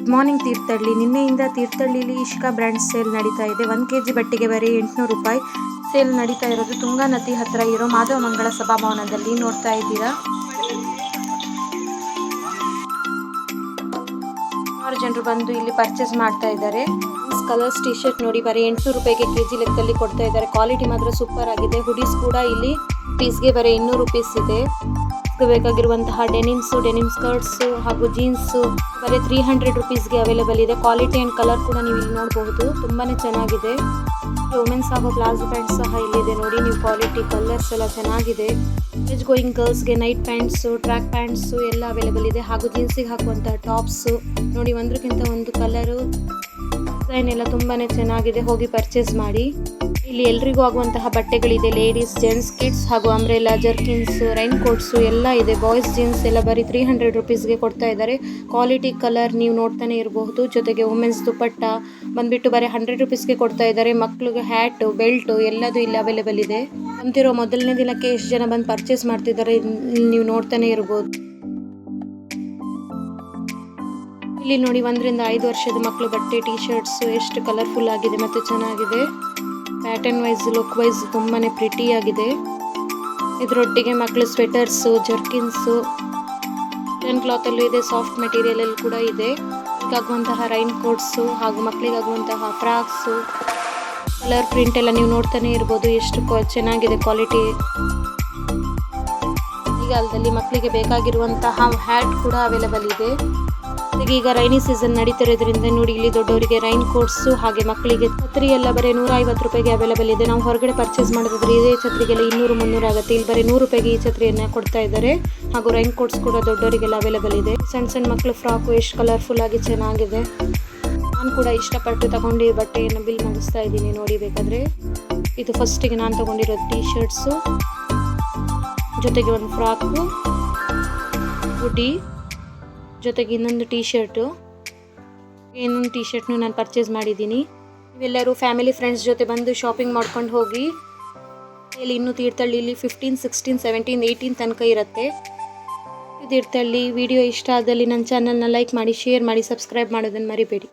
Good morning Thirthahalli. ನಿನ್ನೆಯಿಂದ ತೀರ್ಥಹಳ್ಳಿಲಿ ಇಷ್ಕಾ brand sale ನಡೀತಾ ಇದೆ. 1 kg ಬಟ್ಟೆಗೆ ಬರೀ 800 ರೂಪಾಯಿ ಸೇಲ್ ನಡೀತಾ ಇರೋದು ತುಂಗಾ ನದಿ ಹತ್ರ ಇರೋ ಮಾಧವ ಮಂಗಳ ಸಭಾಭವನದಲ್ಲಿ ನೋಡ್ತಾ ಇದ್ದೀರಾ. 6 ಜನರು ಬಂದು ಇಲ್ಲಿ ಪರ್ಚೇಸ್ ಮಾಡ್ತಾ ಇದ್ದಾರೆ. ಕಲರ್ಸ್ ಟಿ ಶರ್ಟ್ ನೋಡಿ ಬರೀ 800 ರೂಪಾಯಿಗೆ ಕೆಜಿ ಲೆಕ್ಕದಲ್ಲಿ ಕೊಡ್ತಾ ಇದ್ದಾರೆ. ಕ್ವಾಲಿಟಿ ಮಾತ್ರ ಸೂಪರ್ ಆಗಿದೆ. ಹುಡೀಸ್ ಕೂಡ ಇಲ್ಲಿ ಪೀಸ್ಗೆ ಬರೀ 200 ರೂಪೀಸ್ ಇದೆ. ಬೇಕಾಗಿರುವಂತಹ ಡೆನಿಮ್ ಸ್ಕರ್ಟ್ಸ್ ಹಾಗೂ ಜೀನ್ಸ್ ಬರೀ 300 ರೂಪೀಸ್ಗೆ ಅವೈಲೇಬಲ್ ಇದೆ. ಕ್ವಾಲಿಟಿ ಆ್ಯಂಡ್ ಕಲರ್ ಕೂಡ ನೀವು ಇಲ್ಲಿ ನೋಡಬಹುದು, ತುಂಬಾನೇ ಚೆನ್ನಾಗಿದೆ. ವುಮೆನ್ಸ್ ಹಾಗೂ ಪ್ಲಾಜೋ ಪ್ಯಾಂಟ್ಸ್ ಸಹ ಇಲ್ಲಿದೆ ನೋಡಿ. ನೀವು ಕ್ವಾಲಿಟಿ ಕಲರ್ಸ್ ಎಲ್ಲ ಚೆನ್ನಾಗಿದೆ. ಕಾಲೇಜ್ ಗೋಯಿಂಗ್ ಗರ್ಲ್ಸ್ಗೆ ನೈಟ್ ಪ್ಯಾಂಟ್ಸು, ಟ್ರ್ಯಾಕ್ ಪ್ಯಾಂಟ್ಸು ಎಲ್ಲ ಅವೈಲೇಬಲ್ ಇದೆ. ಹಾಗೂ ಜೀನ್ಸಿಗೆ ಹಾಕುವಂತಹ ಟಾಪ್ಸು ನೋಡಿ, ಒಂದಕ್ಕಿಂತ ಒಂದು ಕಲರು ಡಿಸೈನ್ ಎಲ್ಲ ತುಂಬಾನೇ ಚೆನ್ನಾಗಿದೆ. ಹೋಗಿ ಪರ್ಚೇಸ್ ಮಾಡಿ. ಇಲ್ಲಿ ಎಲ್ರಿಗೂ ಆಗುವಂತಹ ಬಟ್ಟೆಗಳಿದೆ. ಲೇಡೀಸ್, ಜೆಂಟ್ಸ್, ಕಿಡ್ಸ್ ಹಾಗೂ ಅಂಬ್ರೆಲಾ, ಜರ್ಕಿನ್ಸ್, ರೈನ್ ಕೋಟ್ಸು ಎಲ್ಲ ಇದೆ. ಬಾಯ್ಸ್ ಜೀನ್ಸ್ ಎಲ್ಲ ಬರೀ 300 ರೂಪೀಸ್ಗೆ ಕೊಡ್ತಾ ಇದ್ದಾರೆ. ಕ್ವಾಲಿಟಿ ಕಲರ್ ನೀವು ನೋಡ್ತಾನೆ ಇರಬಹುದು. ಜೊತೆಗೆ ವುಮೆನ್ಸ್ ದುಪಟ್ಟ ಬಂದ್ಬಿಟ್ಟು ಬರೀ 100 ರೂಪೀಸ್ಗೆ ಕೊಡ್ತಾ ಇದ್ದಾರೆ. ಮಕ್ಕಳಿಗೆ ಹ್ಯಾಟು, ಬೆಲ್ಟು ಎಲ್ಲದೂ ಇಲ್ಲಿ ಅವೈಲೇಬಲ್ ಇದೆ. ಅಂತಿರೋ ಮೊದಲನೇ ದಿನಕ್ಕೆ ಎಷ್ಟು ಜನ ಬಂದು ಪರ್ಚೇಸ್ ಮಾಡ್ತಿದ್ದಾರೆ ಇಲ್ಲಿ ನೀವು ನೋಡ್ತಾನೆ ಇರಬಹುದು. ಇಲ್ಲಿ ನೋಡಿ 1 ರಿಂದ 5 ವರ್ಷದ ಮಕ್ಕಳು ಬಟ್ಟೆ, ಟಿ ಶರ್ಟ್ಸ್ ಎಷ್ಟು ಕಲರ್ಫುಲ್ ಆಗಿದೆ ಮತ್ತು ಚೆನ್ನಾಗಿದೆ. ಪ್ಯಾಟರ್ನ್ ವೈಸ್, ಲುಕ್ ವೈಸ್ ತುಂಬಾನೇ ಪ್ರಿಟಿ ಆಗಿದೆ. ಇದರೊಟ್ಟಿಗೆ ಮಕ್ಕಳು ಸ್ವೆಟರ್ಸು, ಜರ್ಕಿನ್ಸು, ಕಾಟನ್ ಕ್ಲಾತ್ ಅಲ್ಲೂ ಇದೆ, ಸಾಫ್ಟ್ ಮೆಟೀರಿಯಲ್ ಅಲ್ಲಿ ಕೂಡ ಇದೆ. ಆಗುವಂತಹ ರೈನ್ ಕೋಟ್ಸು ಹಾಗೂ ಮಕ್ಕಳಿಗಾಗುವಂತಹ ಫ್ರಾಕ್ಸು, ಕಲರ್ ಪ್ರಿಂಟ್ ಎಲ್ಲ ನೀವು ನೋಡ್ತಾನೆ ಇರ್ಬೋದು ಎಷ್ಟು ಚೆನ್ನಾಗಿದೆ ಕ್ವಾಲಿಟಿ. ಈಗಾಲದಲ್ಲಿ ಮಕ್ಕಳಿಗೆ ಬೇಕಾಗಿರುವಂತಹ ಹ್ಯಾಟ್ ಕೂಡ ಅವೈಲೇಬಲ್ ಇದೆ. ಈಗ ರೈನಿ ಸೀಸನ್ ನಡೀತಿರೋದ್ರಿಂದ ನೋಡಿ, ಇಲ್ಲಿ ದೊಡ್ಡವರಿಗೆ ರೈನ್ ಕೋಟ್ಸು ಹಾಗೆ ಮಕ್ಕಳಿಗೆ ಛತ್ರಿ ಎಲ್ಲ ಬರೀ 150 ರೂಪಾಯಿಗೆ ಅವೈಲೇಬಲ್ ಇದೆ. ನಾವು ಹೊರಗಡೆ ಪರ್ಚೇಸ್ ಮಾಡಿದ್ರೆ ಇದೇ ಛತ್ರಿಗೆಲ್ಲ 200-300 ಆಗುತ್ತೆ. ಇಲ್ಲಿ ಬರೀ 100 ರೂಪಾಯಿಗೆ ಈ ಛತ್ರಿಯನ್ನು ಕೊಡ್ತಾ ಇದ್ದಾರೆ. ಹಾಗೂ ರೈನ್ ಕೋಟ್ಸ್ ಕೂಡ ದೊಡ್ಡವರಿಗೆಲ್ಲ ಅವೈಲೇಬಲ್ ಇದೆ. ಸಣ್ಣ ಮಕ್ಕಳು ಫ್ರಾಕು ಎಷ್ಟು ಕಲರ್ಫುಲ್ ಆಗಿ ಚೆನ್ನಾಗಿದೆ. ನಾನು ಕೂಡ ಇಷ್ಟಪಟ್ಟು ತಗೊಂಡು ಬಟ್ಟೆಯನ್ನು ಬಿಲ್ ಮಾಡಿಸ್ತಾ ಇದ್ದೀನಿ ನೋಡಿ. ಬೇಕಾದರೆ ಇದು ಫಸ್ಟಿಗೆ ನಾನು ತಗೊಂಡಿರೋದು ಟೀ ಶರ್ಟ್ಸು, ಜೊತೆಗೆ ಒಂದು ಫ್ರಾಕು, ಹುಡಿ, ಜೊತೆಗೆ ಇನ್ನೊಂದು ಟೀ ಶರ್ಟ್ನು ನಾನು ಪರ್ಚೇಸ್ ಮಾಡಿದ್ದೀನಿ. ನೀವೆಲ್ಲರೂ ಫ್ಯಾಮಿಲಿ ಫ್ರೆಂಡ್ಸ್ ಜೊತೆ ಬಂದು ಶಾಪಿಂಗ್ ಮಾಡ್ಕೊಂಡು ಹೋಗಿ. ಇಲ್ಲಿ ಇನ್ನೂ ತೀರ್ಥಹಳ್ಳಿಲಿ 15, 16, 17, 18 ತನಕ ಇರುತ್ತೆ. ತೀರ್ಥಹಳ್ಳಿ ವಿಡಿಯೋ ಇಷ್ಟ ಆದಲ್ಲಿ ನನ್ನ ಚಾನಲ್ನ ಲೈಕ್ ಮಾಡಿ, ಶೇರ್ ಮಾಡಿ, ಸಬ್ಸ್ಕ್ರೈಬ್ ಮಾಡೋದನ್ನು ಮರಿಬೇಡಿ.